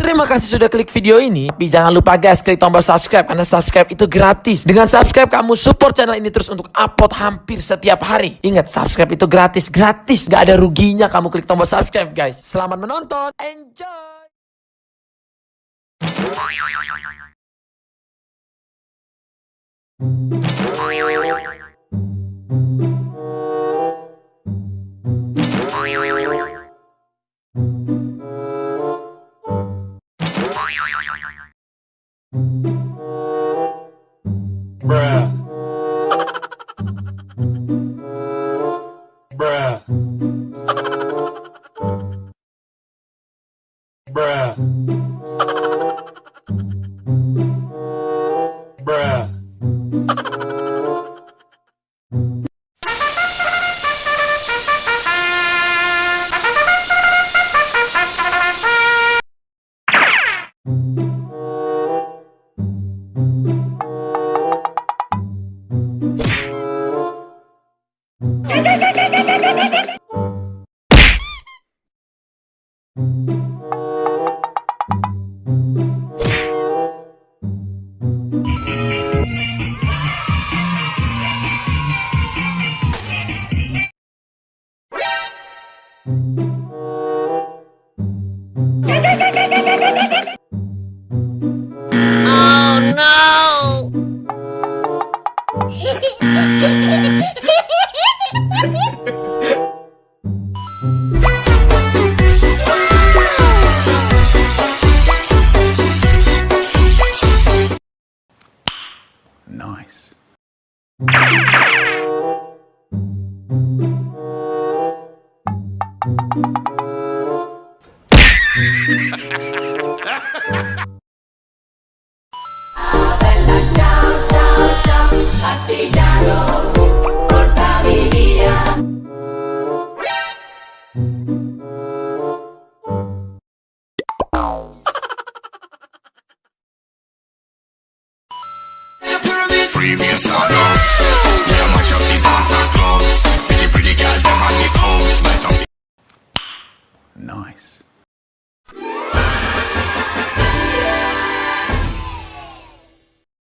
Terima kasih sudah klik video ini. Tapi jangan lupa guys, klik tombol subscribe karena subscribe itu gratis. Dengan subscribe kamu support channel ini terus untuk upload hampir setiap hari. Ingat, subscribe itu gratis. Gak ada ruginya kamu klik tombol subscribe guys. Selamat menonton. Enjoy. Bruh. Bruh. Bruh. Bruh. Oh no! Nice. Previous songs, yeah, mash up the dance and clubs. See the pretty girl, them and the